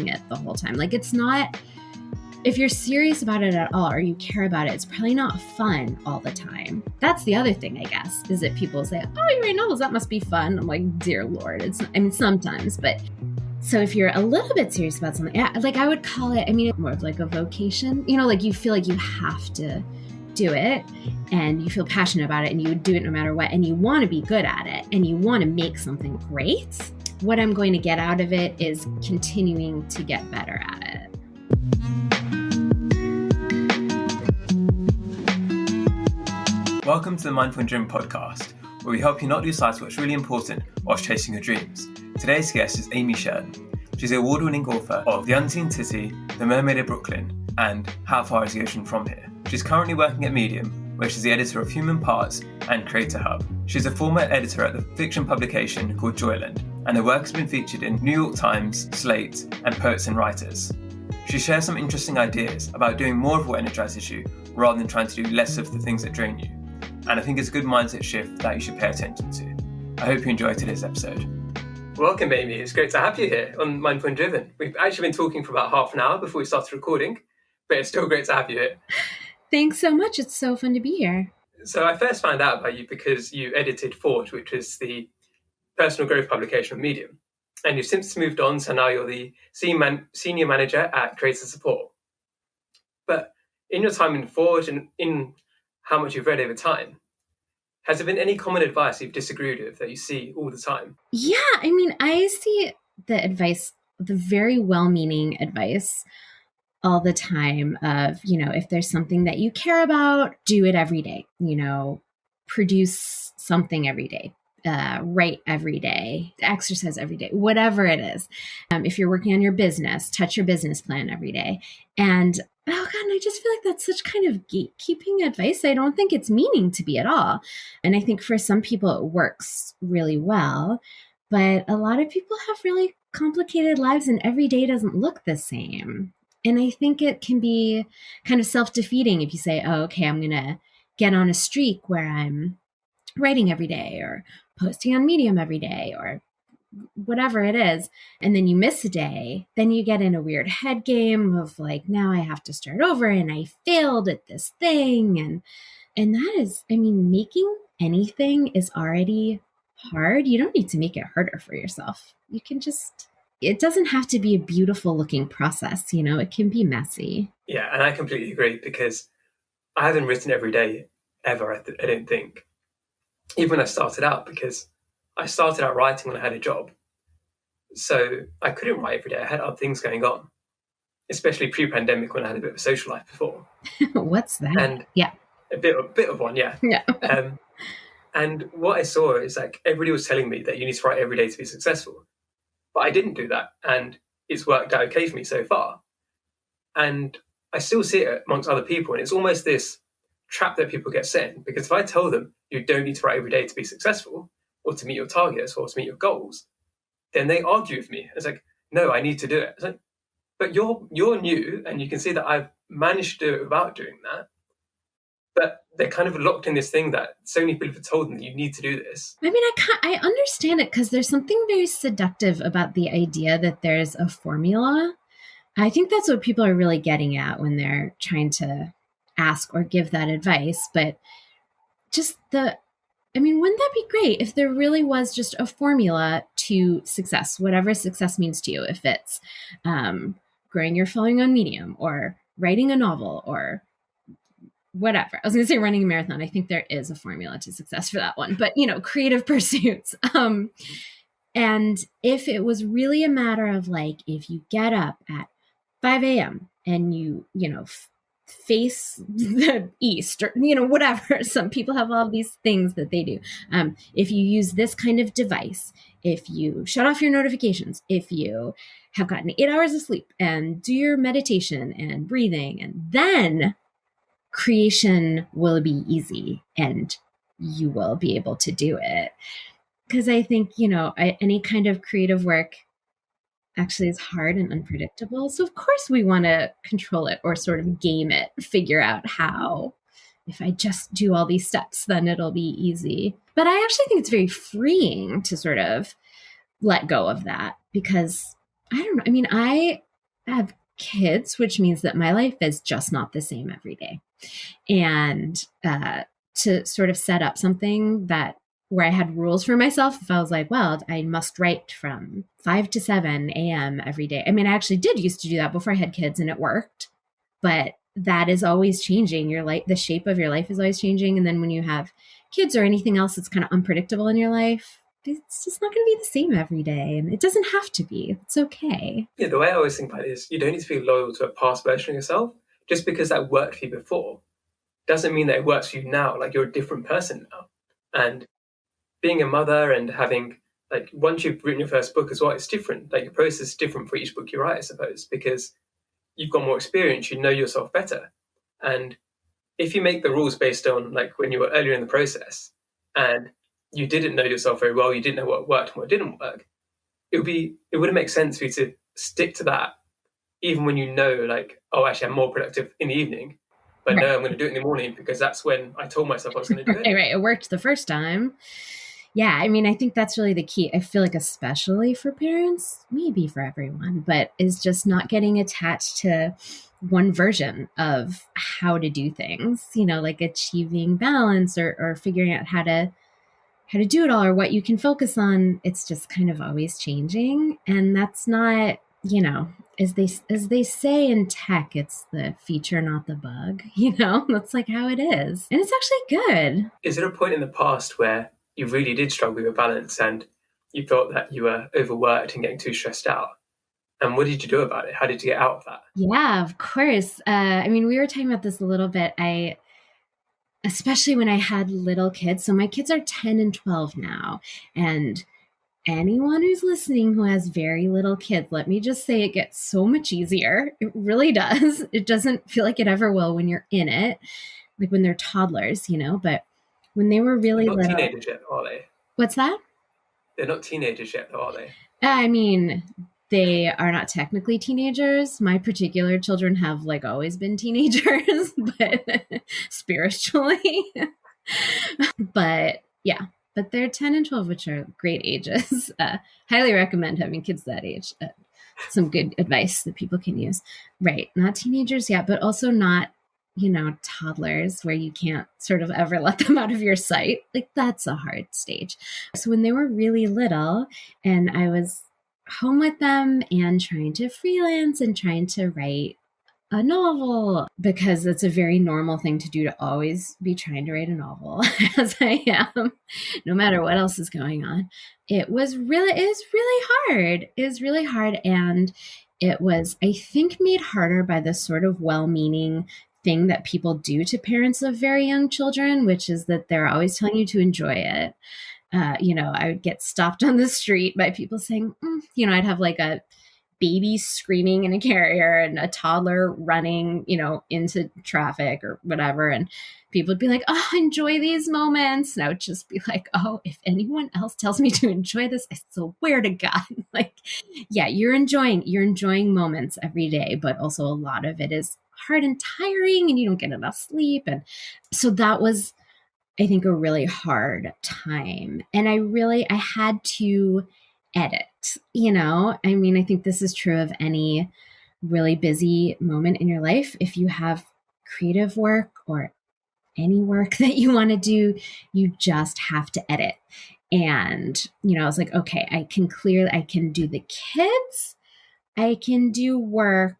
it the whole time. Like, it's not, if you're serious about it at all or you care about it, it's probably not fun all the time. That's the other thing, I guess, is that people say, oh, you write novels, that must be fun. I'm like, dear Lord, sometimes, but so if you're a little bit serious about something, yeah, like I would call it, more of like a vocation, like you feel like you have to do it and you feel passionate about it and you would do it no matter what, and you want to be good at it and you want to make something great. What I'm going to get out of it is continuing to get better at it. Welcome to the Mindful and Dream podcast, where we help you not lose sight of what's really important whilst chasing your dreams. Today's guest is Amy Shearn. She's the award-winning author of The Unseen City, The Mermaid of Brooklyn, and How Far is the Ocean from Here? She's currently working at Medium, where she's the editor of Human Parts and Creator Hub. She's a former editor at the fiction publication called Joyland, and her work has been featured in New York Times, Slate, and Poets and Writers. She shares some interesting ideas about doing more of what energizes you, rather than trying to do less of the things that drain you. And I think it's a good mindset shift that you should pay attention to. I hope you enjoy today's episode. Welcome, Amy. It's great to have you here on Mindful and Driven. We've actually been talking for about half an hour before we started recording, but it's still great to have you here. Thanks so much. It's so fun to be here. So I first found out about you because you edited Forge, which is the personal growth publication of Medium. And you've since moved on, so now you're the senior manager at Creator Support. But in your time in Forge and in how much you've read over time, has there been any common advice you've disagreed with that you see all the time? Yeah, I see the advice, the very well-meaning advice all the time of, if there's something that you care about, do it every day, produce something every day, write every day, exercise every day, whatever it is. If you're working on your business, touch your business plan every day. And oh God, I just feel like that's such kind of gatekeeping advice. I don't think it's meaning to be at all. And I think for some people it works really well, but a lot of people have really complicated lives and every day doesn't look the same. And I think it can be kind of self-defeating if you say, oh, okay, I'm going to get on a streak where I'm writing every day or posting on Medium every day or whatever it is, and then you miss a day, then you get in a weird head game of like, now I have to start over and I failed at this thing. And that is, making anything is already hard. You don't need to make it harder for yourself. You can just, it doesn't have to be a beautiful looking process, it can be messy. Yeah, and I completely agree because I haven't written every day ever, I don't think. Even when I started out, because I started out writing when I had a job. So I couldn't write every day. I had other things going on, especially pre-pandemic when I had a bit of a social life before. What's that? And yeah, a bit of one, yeah. Yeah. And what I saw is like everybody was telling me that you need to write every day to be successful. But I didn't do that. And it's worked out okay for me so far. And I still see it amongst other people. And it's almost this trap that people get set in. Because if I tell them you don't need to write every day to be successful, or to meet your targets or to meet your goals, then they argue with me. It's like, no, I need to do it. It's like, but you're new and you can see that I've managed to do it without doing that. But they're kind of locked in this thing that so many people have told them that you need to do this. I understand it because there's something very seductive about the idea that there's a formula. I think that's what people are really getting at when they're trying to ask or give that advice. But just wouldn't that be great if there really was just a formula to success, whatever success means to you, if it's growing your following on Medium or writing a novel or whatever. I was going to say running a marathon. I think there is a formula to success for that one, but creative pursuits. And if it was really a matter of like, if you get up at 5 a.m. and you face the east or whatever, some people have all these things that they do. If you use this kind of device, if you shut off your notifications, if you have gotten 8 hours of sleep and do your meditation and breathing, and then creation will be easy and you will be able to do it. Because I think any kind of creative work actually is hard and unpredictable. So of course we want to control it or sort of game it, figure out how, if I just do all these steps, then it'll be easy. But I actually think it's very freeing to sort of let go of that because I don't know. have kids, which means that my life is just not the same every day. And to sort of set up something that where I had rules for myself, if I was like, well, I must write from 5 to 7 a.m. every day. I mean, I actually did used to do that before I had kids and it worked, but that is always changing. Your life, the shape of your life is always changing. And then when you have kids or anything else that's kind of unpredictable in your life, it's just not going to be the same every day. And it doesn't have to be. It's okay. Yeah, the way I always think about it is you don't need to be loyal to a past version of yourself. Just because that worked for you before doesn't mean that it works for you now. Like, you're a different person now. And being a mother and having, like, once you've written your first book as well, it's different. Like, your process is different for each book you write, I suppose, because you've got more experience, you know yourself better. And if you make the rules based on, like, when you were earlier in the process and you didn't know yourself very well, you didn't know what worked and what didn't work, it wouldn't make sense for you to stick to that, even when you know, like, oh, actually, I'm more productive in the evening. But no, I'm going to do it in the morning because that's when I told myself I was going to do it. Right. It worked the first time. Yeah, I mean, I think that's really the key. I feel like especially for parents, maybe for everyone, but is just not getting attached to one version of how to do things, like achieving balance or figuring out how to do it all or what you can focus on. It's just kind of always changing. And that's not, as they say in tech, it's the feature, not the bug, that's like how it is. And it's actually good. Is there a point in the past where you really did struggle with your balance and you felt that you were overworked and getting too stressed out? And what did you do about it? How did you get out of that? Yeah, of course. I mean, we were talking about this a little bit. Especially when I had little kids. So my kids are 10 and 12 now. And anyone who's listening who has very little kids, let me just say it gets so much easier. It really does. It doesn't feel like it ever will when you're in it, like when they're toddlers, but when they were really little. They're not teenagers yet, are they? What's that? They're not teenagers yet, though, are they? I mean, they are not technically teenagers. My particular children have like always been teenagers, but spiritually. But yeah, but they're 10 and 12, which are great ages. Highly recommend having kids that age. Some good advice that people can use. Right. Not teenagers yet, but also not, toddlers where you can't sort of ever let them out of your sight. Like, that's a hard stage. So when they were really little and I was home with them and trying to freelance and trying to write a novel, because it's a very normal thing to do to always be trying to write a novel, as I am, no matter what else is going on. It was really hard. It was really hard. And it was, I think, made harder by this sort of well-meaning thing that people do to parents of very young children, which is that they're always telling you to enjoy it. I would get stopped on the street by people saying, I'd have like a baby screaming in a carrier and a toddler running, into traffic or whatever. And people would be like, oh, enjoy these moments. And I would just be like, oh, if anyone else tells me to enjoy this, I swear to God, like, yeah, you're enjoying moments every day, but also a lot of it is hard and tiring and you don't get enough sleep. And so that was, I think, a really hard time. And I had to edit, I mean, I think this is true of any really busy moment in your life. If you have creative work or any work that you want to do, you just have to edit. And, I was like, okay, I can do the kids, I can do work,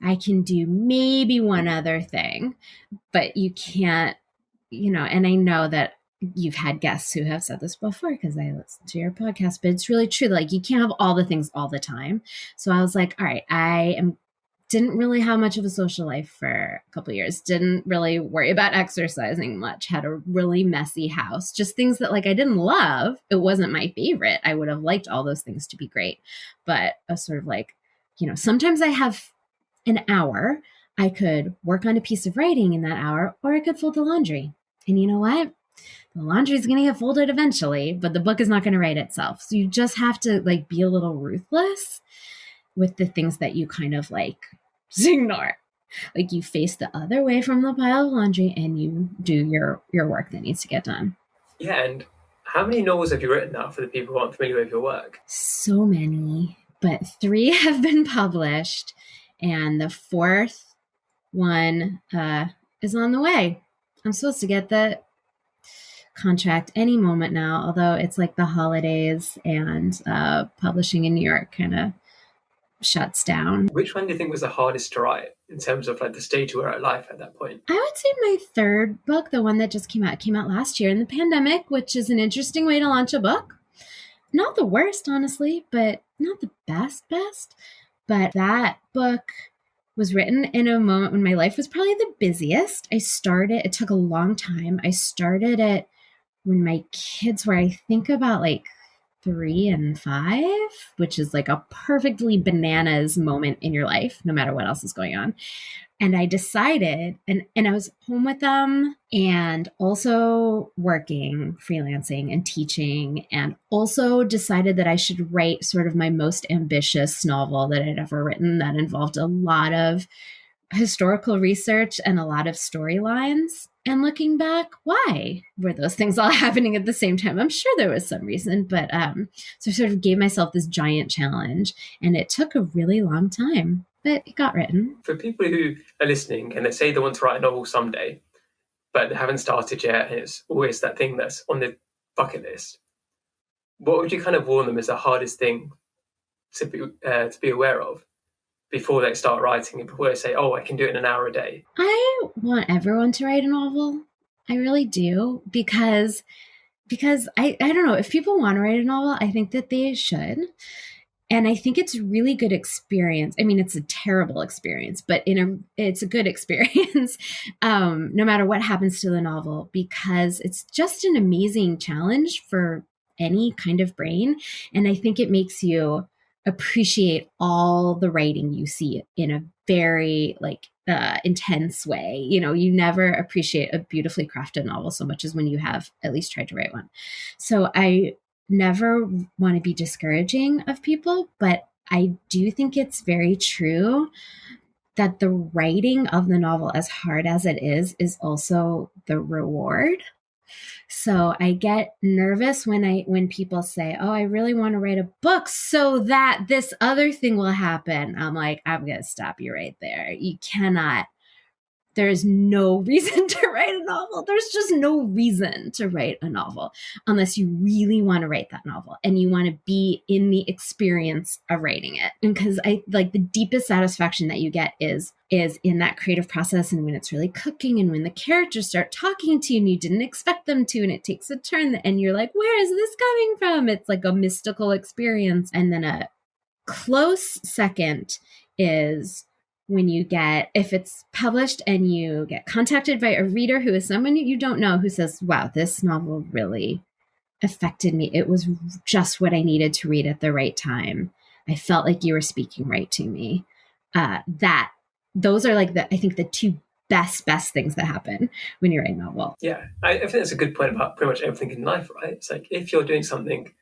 I can do maybe one other thing, but you can't, and I know that you've had guests who have said this before because I listen to your podcast, but it's really true. Like, you can't have all the things all the time. So I was like, all right, didn't really have much of a social life for a couple of years. Didn't really worry about exercising much. Had a really messy house. Just things that, like, I didn't love. It wasn't my favorite. I would have liked all those things to be great. But I was sort of like, sometimes I have an hour. I could work on a piece of writing in that hour, or I could fold the laundry. And you know what? The laundry is going to get folded eventually, but the book is not going to write itself. So you just have to, like, be a little ruthless with the things that you kind of like ignore. Like, you face the other way from the pile of laundry and you do your work that needs to get done. Yeah. And how many novels have you written now for the people who aren't familiar with your work? So many. but 3 have been published, and the 4th one is on the way. I'm supposed to get the contract any moment now, although it's like the holidays and publishing in New York kind of shuts down. Which one do you think was the hardest to write in terms of like the stage you were at life at that point? I would say my 3rd book, the one that just came out last year in the pandemic, which is an interesting way to launch a book. Not the worst, honestly, but not the best. But that book was written in a moment when my life was probably the busiest. It took a long time. I started it when my kids were, I think, about like 3 and 5, which is like a perfectly bananas moment in your life, no matter what else is going on. And I decided, and I was home with them and also working, freelancing and teaching, and also decided that I should write sort of my most ambitious novel that I'd ever written that involved a lot of historical research and a lot of storylines. And looking back, why were those things all happening at the same time? I'm sure there was some reason, but so I sort of gave myself this giant challenge, and it took a really long time, but it got written. For people who are listening and they say they want to write a novel someday, but they haven't started yet, and it's always that thing that's on the bucket list, what would you kind of warn them is the hardest thing to be aware of before they start writing and before they say, oh, I can do it in an hour a day? I want everyone to write a novel. I really do, because I don't know, if people want to write a novel, I think that they should. And I think it's a really good experience. I mean, it's a terrible experience, but it's a good experience, no matter what happens to the novel, because it's just an amazing challenge for any kind of brain. And I think it makes you appreciate all the writing you see in a very intense way. You know, you never appreciate a beautifully crafted novel so much as when you have at least tried to write one. So I never want to be discouraging of people, but I do think it's very true that the writing of the novel, as hard as it is also the reward. So I get nervous when people say, oh, I really want to write a book so that this other thing will happen. I'm like, I'm going to stop you right there. You cannot. There's no reason to write a novel. There's just no reason to write a novel unless you really want to write that novel and you want to be in the experience of writing it. And because I like the deepest satisfaction that you get is in that creative process, and when it's really cooking and when the characters start talking to you and you didn't expect them to, and it takes a turn and you're like, where is this coming from? It's like a mystical experience. And then a close second is when you get, if it's published and you get contacted by a reader who is someone you don't know, who says, wow, this novel really affected me. It was just what I needed to read at the right time. I felt like you were speaking right to me. Those are like I think the two best things that happen when you write a novel. Yeah, I think that's a good point about pretty much everything in life, right? It's like if you're doing something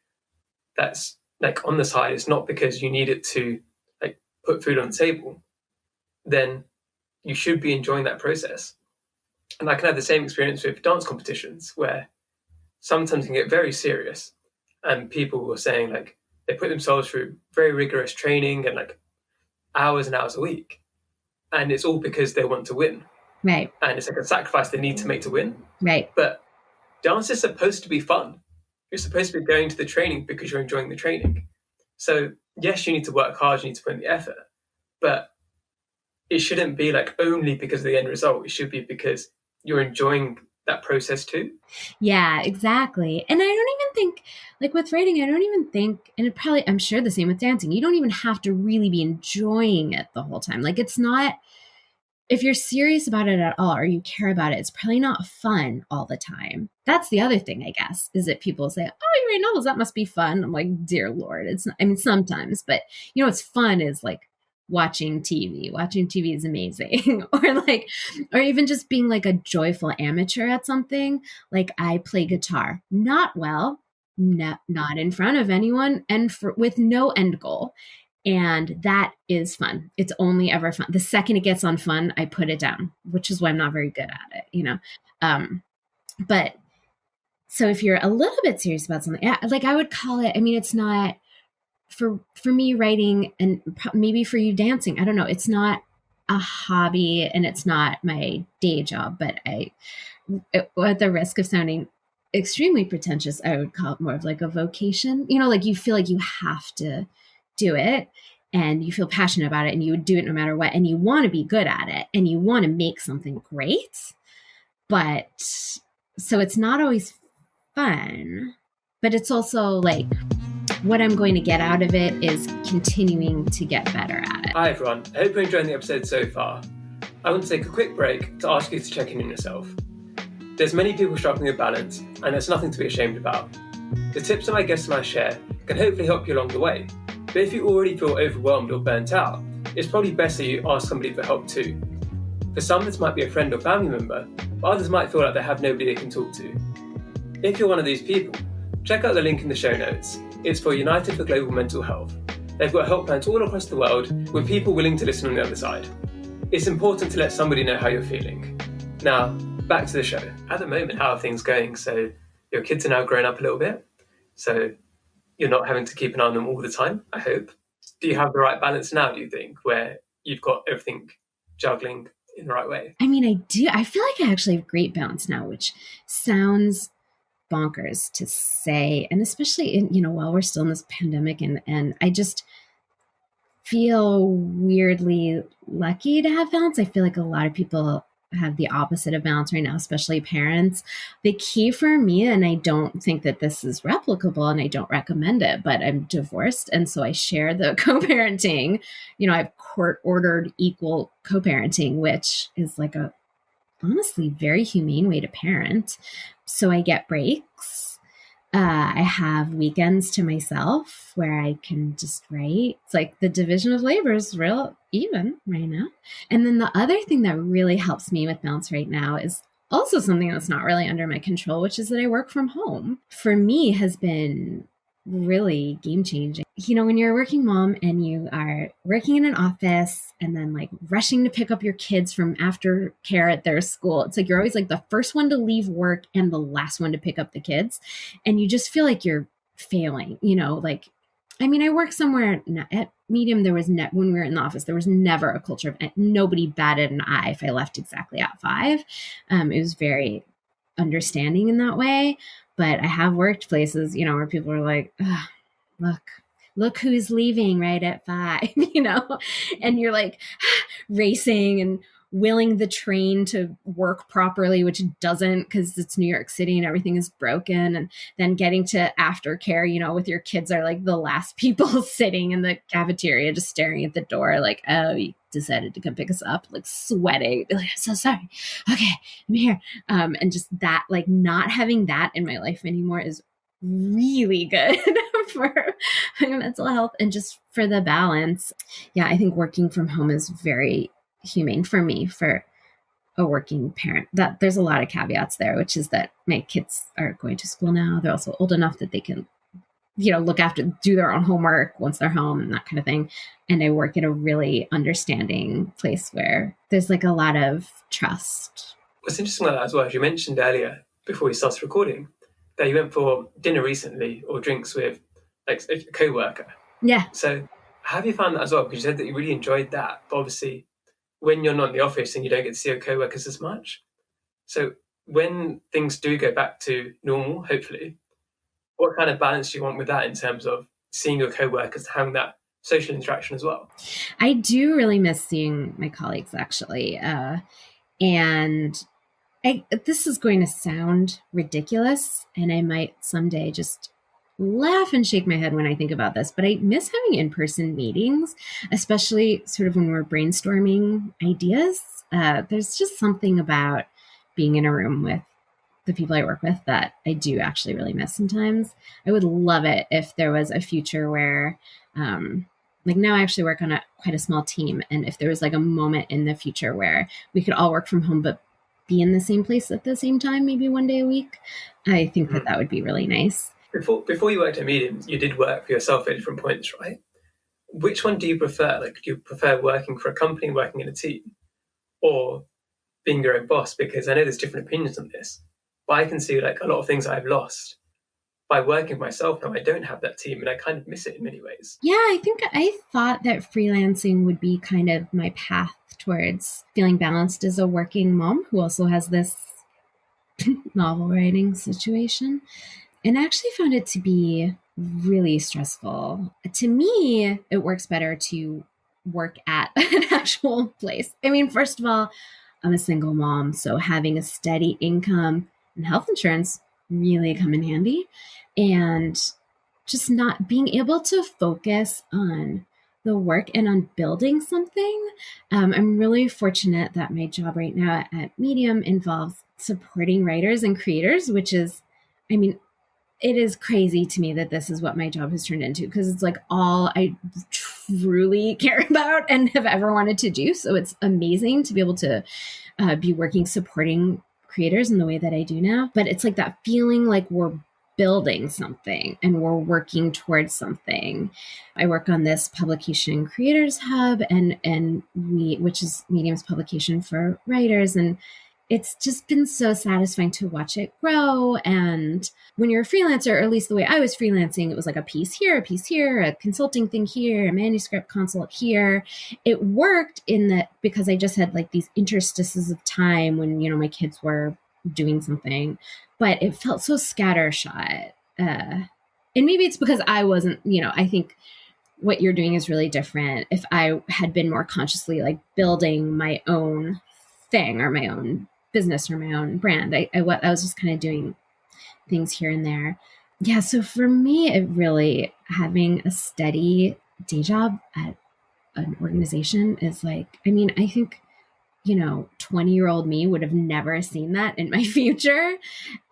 that's like on the side, it's not because you need it to like put food on the table, then you should be enjoying that process. And I can have the same experience with dance competitions where sometimes it can get very serious and people were saying like they put themselves through very rigorous training and like hours and hours a week. And it's all because they want to win. Right. And it's like a sacrifice they need to make to win. Right. But dance is supposed to be fun. You're supposed to be going to the training because you're enjoying the training. So yes, you need to work hard, you need to put in the effort, but it shouldn't be like only because of the end result. It should be because you're enjoying that process too. Yeah, exactly. And I don't even think, like with writing, and I'm sure the same with dancing, you don't even have to really be enjoying it the whole time. Like it's not, if you're serious about it at all or you care about it, it's probably not fun all the time. That's the other thing, I guess, is that people say, oh, you write novels, that must be fun. I'm like, dear Lord, it's not, I mean, sometimes, but you know, what's fun is like watching TV. Watching TV is amazing. or even just being like a joyful amateur at something. Like I play guitar, not well, not in front of anyone, and with no end goal. And that is fun. It's only ever fun. The second it gets on fun, I put it down, which is why I'm not very good at it, you know? But so if you're a little bit serious about something, like I would call it, I mean, it's not for me, writing, and maybe for you, dancing, I don't know, it's not a hobby and it's not my day job, but at the risk of sounding extremely pretentious, I would call it more of like a vocation. Like you feel like you have to do it and you feel passionate about it and you would do it no matter what. And you want to be good at it and you want to make something great. But so it's not always fun, but it's also like what I'm going to get out of it is continuing to get better at it. Hi everyone, I hope you're enjoying the episode so far. I want to take a quick break to ask you to check in on yourself. There's many people struggling with balance, and there's nothing to be ashamed about. The tips that my guests and I share can hopefully help you along the way. But if you already feel overwhelmed or burnt out, it's probably best that you ask somebody for help too. For some, this might be a friend or family member, but others might feel like they have nobody they can talk to. If you're one of these people, check out the link in the show notes. It's for United for Global Mental Health. They've got helplines all across the world with people willing to listen on the other side. It's important to let somebody know how you're feeling. Now, back to the show. At the moment, how are things going? So your kids are now grown up a little bit, so you're not having to keep an eye on them all the time, I hope. Do you have the right balance now, do you think, where you've got everything juggling in the right way? I mean, I do. I feel like I actually have great balance now, which sounds bonkers to say. And especially while we're still in this pandemic, and I just feel weirdly lucky to have balance. I feel like a lot of people have the opposite of balance right now, especially parents. The key for me, and I don't think that this is replicable and I don't recommend it, but I'm divorced. And so I share the co-parenting. I have court-ordered equal co-parenting, which is like a honestly very humane way to parent. So I get breaks. I have weekends to myself where I can just write. It's like the division of labor is real even right now. And then the other thing that really helps me with balance right now is also something that's not really under my control, which is that I work from home. For me, has been really game changing. When you're a working mom and you are working in an office and then like rushing to pick up your kids from after care at their school, it's like you're always like the first one to leave work and the last one to pick up the kids. And you just feel like you're failing, I work somewhere at Medium. There was when we were in the office, there was never a culture of nobody batted an eye if I left exactly at 5. It was very understanding in that way. But I have worked places, where people are like, look who's leaving right at 5, and you're like racing and willing the train to work properly, which doesn't because it's New York City and everything is broken. And then getting to aftercare, with your kids are like the last people sitting in the cafeteria, just staring at the door like, oh, you decided to come pick us up, like sweating. Like, I'm so sorry. Okay, I'm here. And just that, like not having that in my life anymore is really good for my mental health and just for the balance. Yeah, I think working from home is very humane for me, for a working parent. That there's a lot of caveats there, which is that my kids are going to school now. They're also old enough that they can, look after, do their own homework once they're home and that kind of thing. And I work at a really understanding place where there's like a lot of trust. What's interesting about that as well, as you mentioned earlier before we started recording, that you went for dinner recently or drinks with like a co-worker. Yeah. So have you found that as well? Because you said that you really enjoyed that, but obviously when you're not in the office and you don't get to see your co-workers as much. So when things do go back to normal, hopefully, what kind of balance do you want with that in terms of seeing your co-workers, having that social interaction as well? I do really miss seeing my colleagues, actually. And this is going to sound ridiculous, and I might someday just laugh and shake my head when I think about this, but I miss having in-person meetings, especially sort of when we're brainstorming ideas. There's just something about being in a room with the people I work with that I do actually really miss sometimes. I would love it if there was a future where, like now I actually work on quite a small team. And if there was like a moment in the future where we could all work from home, but be in the same place at the same time, maybe one day a week, I think that would be really nice. Before you worked at Medium, you did work for yourself at different points, right? Which one do you prefer? Like, do you prefer working for a company, working in a team, or being your own boss? Because I know there's different opinions on this, but I can see like a lot of things I've lost by working myself now, I don't have that team, and I kind of miss it in many ways. Yeah, I think I thought that freelancing would be kind of my path towards feeling balanced as a working mom who also has this novel writing situation. And I actually found it to be really stressful. To me, it works better to work at an actual place. I mean, first of all, I'm a single mom, so having a steady income and health insurance really come in handy. And just not being able to focus on the work and on building something. I'm really fortunate that my job right now at Medium involves supporting writers and creators, which is, I mean, it is crazy to me that this is what my job has turned into, because it's like all I truly care about and have ever wanted to do. So it's amazing to be able to be working supporting creators in the way that I do now. But it's like that feeling like we're building something and we're working towards something. I work on this publication creators hub and which is Medium's publication for writers, and it's just been so satisfying to watch it grow. And when you're a freelancer, or at least the way I was freelancing, it was like a piece here, a consulting thing here, a manuscript consult here. It worked in that because I just had like these interstices of time when, my kids were doing something, but it felt so scattershot. And maybe it's because I wasn't, I think what you're doing is really different. If I had been more consciously like building my own thing or my own business or my own brand, I was just kind of doing things here and there. Yeah. So for me, it really having a steady day job at an organization is like, I think 20-year-old me would have never seen that in my future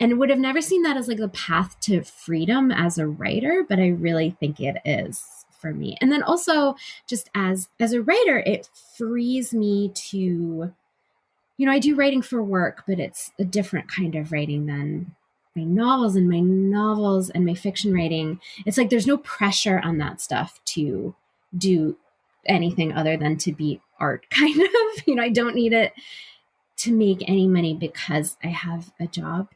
and would have never seen that as like the path to freedom as a writer. But I really think it is for me. And then also just as a writer, it frees me to, I do writing for work, but it's a different kind of writing than my novels and my fiction writing. It's like there's no pressure on that stuff to do anything other than to be art, kind of. I don't need it to make any money because I have a job,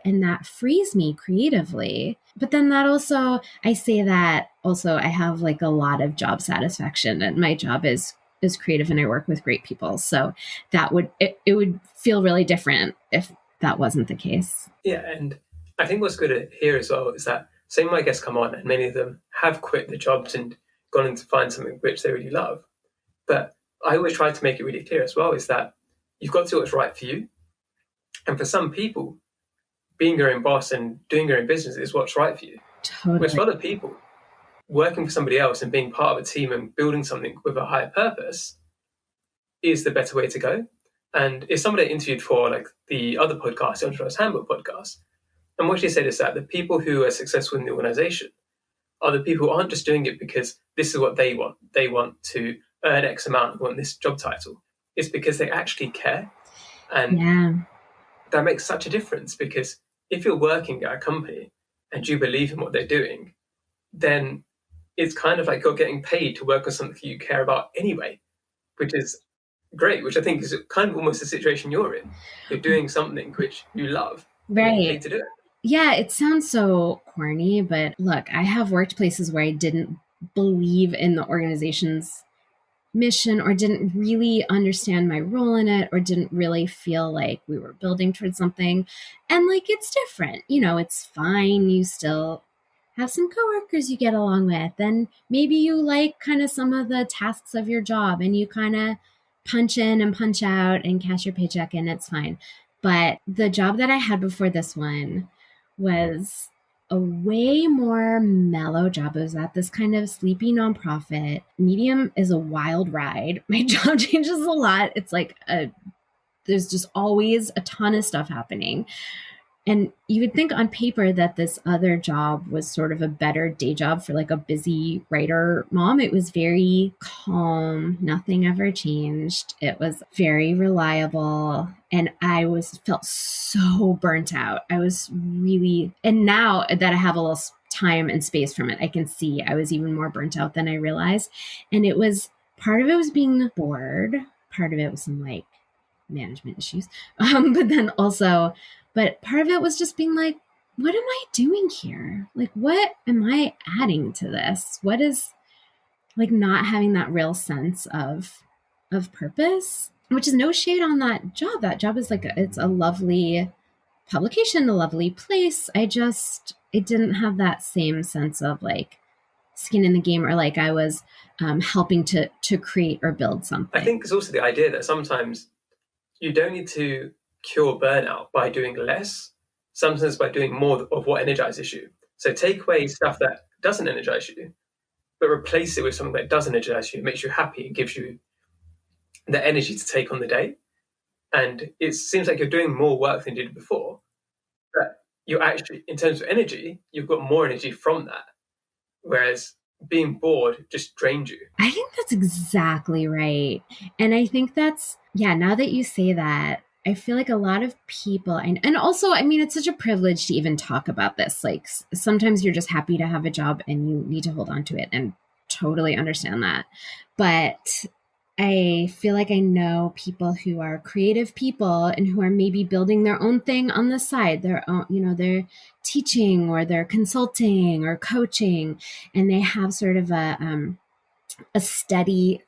and that frees me creatively. But then that also, I say that also I have like a lot of job satisfaction, and my job is creative and I work with great people. So that it would feel really different if that wasn't the case. Yeah, and I think what's good to hear as well is that same my guests come on and many of them have quit their jobs and gone in to find something which they really love. But I always try to make it really clear as well is that you've got to do what's right for you. And for some people, being your own boss and doing your own business is what's right for you. Totally. Whereas for other people, working for somebody else and being part of a team and building something with a higher purpose is the better way to go. And it's somebody I interviewed for like the other podcast, the Entrepreneur's Handbook podcast. And what she said is that the people who are successful in the organization are the people who aren't just doing it because this is what they want. They want to earn X amount, want this job title. It's because they actually care. And that makes such a difference, because if you're working at a company and you believe in what they're doing, then it's kind of like you're getting paid to work on something you care about anyway, which is great, which I think is kind of almost the situation you're in. You're doing something which you love. Right. And you need to do it. Yeah, it sounds so corny, but look, I have worked places where I didn't believe in the organization's mission or didn't really understand my role in it or didn't really feel like we were building towards something. And like, it's different, it's fine. You still have some coworkers you get along with, and maybe you like kind of some of the tasks of your job and you kind of punch in and punch out and cash your paycheck and it's fine. But the job that I had before this one was a way more mellow job. It was at this kind of sleepy nonprofit. Medium is a wild ride. My job changes a lot. It's like there's just always a ton of stuff happening. And you would think on paper that this other job was sort of a better day job for like a busy writer mom. It was very calm. Nothing ever changed. It was very reliable. And I felt so burnt out. I was really, and now that I have a little time and space from it, I can see I was even more burnt out than I realized. And part of it was being bored. Part of it was some like management issues. But part of it was just being like, what am I doing here? Like, what am I adding to this? What is like not having that real sense of purpose, which is no shade on that job. That job is like, it's a lovely publication, a lovely place. It didn't have that same sense of like skin in the game, or like I was helping to create or build something. I think it's also the idea that sometimes you don't need to cure burnout by doing less, sometimes by doing more of what energizes you. So take away stuff that doesn't energize you, but replace it with something that does energize you, makes you happy, and gives you the energy to take on the day. And it seems like you're doing more work than you did before, but you actually, in terms of energy, you've got more energy from that. Whereas being bored just drained you. I think that's exactly right. And I think that's, yeah, now that you say that, I feel like a lot of people, and also, I mean, it's such a privilege to even talk about this. Like sometimes you're just happy to have a job and you need to hold on to it, and totally understand that. But I feel like I know people who are creative people and who are maybe building their own thing on the side, their own, they're teaching or they're consulting or coaching, and they have sort of a steady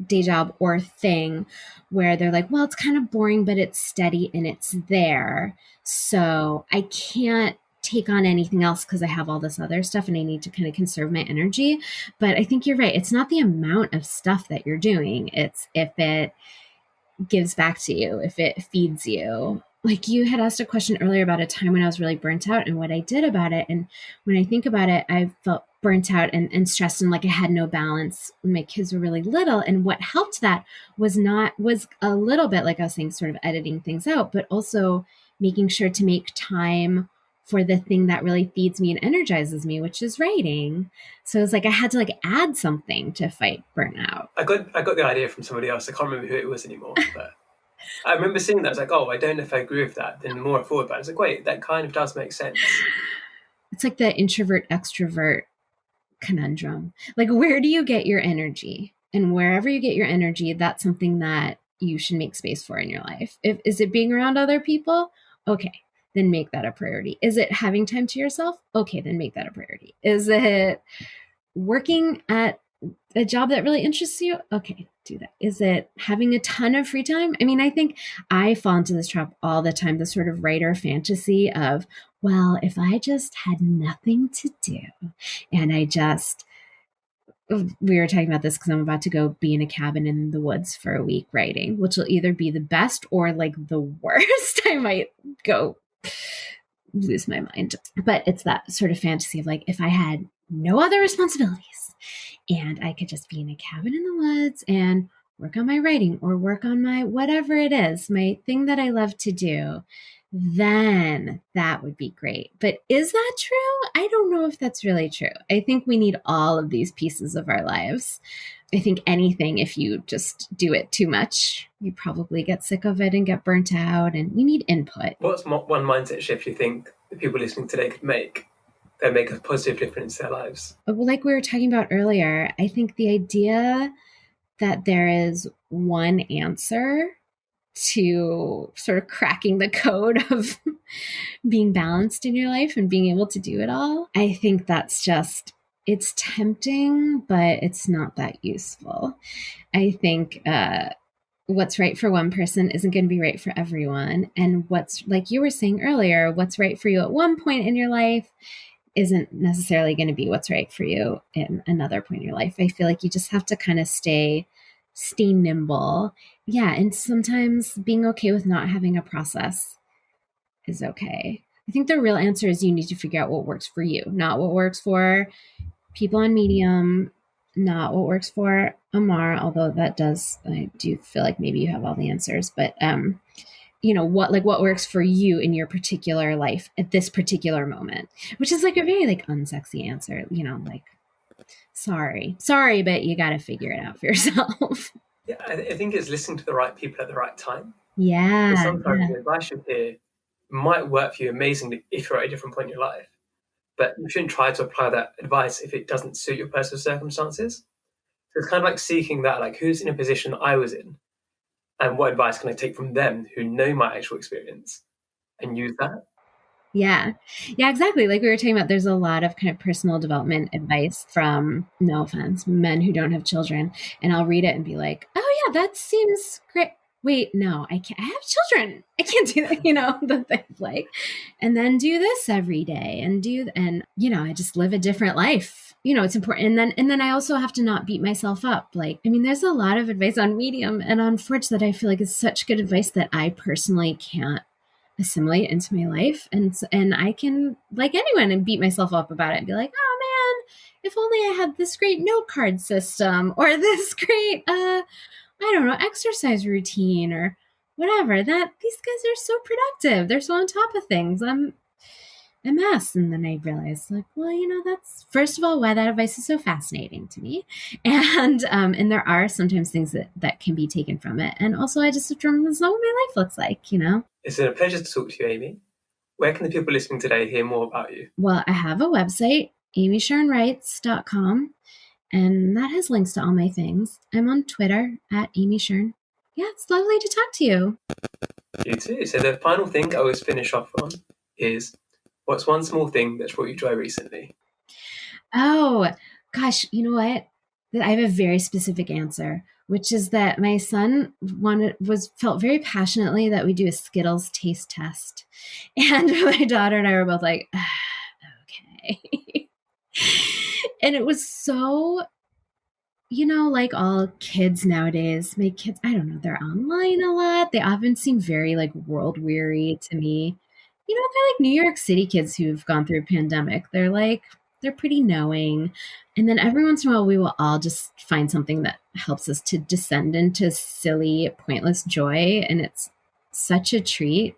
day job or thing where they're like, well, it's kind of boring, but it's steady and it's there. So I can't take on anything else because I have all this other stuff and I need to kind of conserve my energy. But I think you're right. It's not the amount of stuff that you're doing. It's if it gives back to you, if it feeds you. Like you had asked a question earlier about a time when I was really burnt out and what I did about it. And when I think about it, I felt burnt out and stressed and like I had no balance when my kids were really little. And what helped that was a little bit, like I was saying, sort of editing things out, but also making sure to make time for the thing that really feeds me and energizes me, which is writing. So it's like I had to like add something to fight burnout. I got the idea from somebody else. I can't remember who it was anymore, but I remember seeing that. I was like, oh, I don't know if I agree with that. Then the more I thought about it, I was like, wait, that kind of does make sense. It's like the introvert extrovert conundrum. Like, where do you get your energy? And wherever you get your energy, that's something that you should make space for in your life. Is it being around other people? Okay, then make that a priority. Is it having time to yourself? Okay, then make that a priority. Is it working at a job that really interests you? Okay, do that. Is it having a ton of free time? I mean, I think I fall into this trap all the time, the sort of writer fantasy of, well, if I just had nothing to do and we were talking about this because I'm about to go be in a cabin in the woods for a week writing, which will either be the best or like the worst. I might go lose my mind. But it's that sort of fantasy of like, if I had no other responsibilities and I could just be in a cabin in the woods and work on my writing or work on my whatever it is, my thing that I love to do, then that would be great. But is that true? I don't know if that's really true. I think we need all of these pieces of our lives. I think anything, if you just do it too much, you probably get sick of it and get burnt out, and you need input. What's one mindset shift you think the people listening today could make that make a positive difference in their lives? Well, like we were talking about earlier, I think the idea that there is one answer to sort of cracking the code of being balanced in your life and being able to do it all, I think that's just, it's tempting, but it's not that useful. I think what's right for one person isn't going to be right for everyone. And what's, like you were saying earlier, what's right for you at one point in your life isn't necessarily going to be what's right for you in another point in your life. I feel like you just have to kind of stay nimble. Yeah. And sometimes being okay with not having a process is okay. I think the real answer is you need to figure out what works for you, not what works for people on Medium, not what works for Amar, although I do feel like maybe you have all the answers, but what works for you in your particular life at this particular moment, which is like a very like unsexy answer, like, sorry, but you got to figure it out for yourself. Yeah, I think it's listening to the right people at the right time. Yeah. Because sometimes the advice you hear might work for you amazingly if you're at a different point in your life, but you shouldn't try to apply that advice if it doesn't suit your personal circumstances. So it's kind of like seeking that, like, who's in a position that I was in, and what advice can I take from them who know my actual experience and use that? Yeah. Yeah, exactly. Like we were talking about, there's a lot of kind of personal development advice from, no offense, men who don't have children. And I'll read it and be like, oh, yeah, that seems great. Wait, no, I can't. I have children. I can't do that, the thing like, and then do this every day I just live a different life. It's important. And then I also have to not beat myself up. Like, I mean, there's a lot of advice on Medium and on Forge that I feel like is such good advice that I personally can't assimilate into my life, and I can, like anyone, and beat myself up about it and be like, oh man, if only I had this great note card system or this great I don't know, exercise routine or whatever. That these guys are so productive, they're so on top of things. I'm a mess. And then I realized, like, well, that's first of all why that advice is so fascinating to me, and there are sometimes things that can be taken from it, and also I just have to remember what my life looks like. It's been a pleasure to talk to you, Amy. Where can the people listening today hear more about you? Well, I have a website, amyshearnwrites.com, and that has links to all my things. I'm on Twitter at Amy Shearn. Yeah, it's lovely to talk to you. You too. So the final thing I always finish off on is, what's one small thing that's brought you joy recently? Oh, gosh, you know what? I have a very specific answer, which is that my son felt very passionately that we do a Skittles taste test. And my daughter and I were both like, okay. And it was so, like all kids nowadays, my kids, I don't know, they're online a lot. They often seem very like world weary to me. They're like New York City kids who've gone through a pandemic. They're pretty knowing. And then every once in a while, we will all just find something that helps us to descend into silly, pointless joy. And it's such a treat.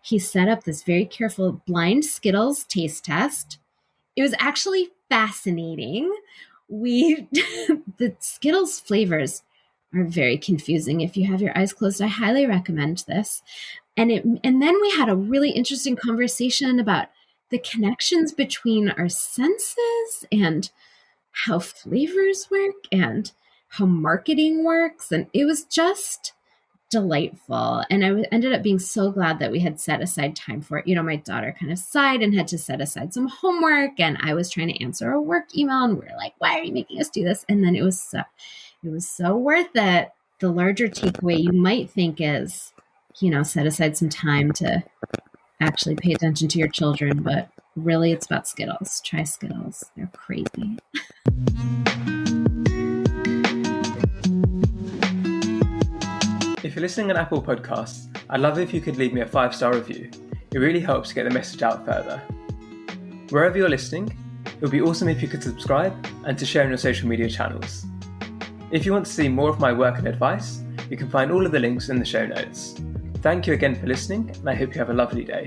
He set up this very careful blind Skittles taste test. It was actually fascinating. The Skittles flavors are very confusing. If you have your eyes closed, I highly recommend this. And then we had a really interesting conversation about the connections between our senses and how flavors work and how marketing works. And it was just delightful. And I ended up being so glad that we had set aside time for it. My daughter kind of sighed and had to set aside some homework, and I was trying to answer a work email, and we were like, why are you making us do this? And then it was so worth it. The larger takeaway you might think is, set aside some time to actually pay attention to your children, but really it's about Skittles. Try Skittles. They're crazy. If you're listening on Apple Podcasts, I'd love it if you could leave me a 5-star review. It really helps to get the message out further. Wherever you're listening, it would be awesome if you could subscribe and to share on your social media channels. If you want to see more of my work and advice, you can find all of the links in the show notes. Thank you again for listening, and I hope you have a lovely day.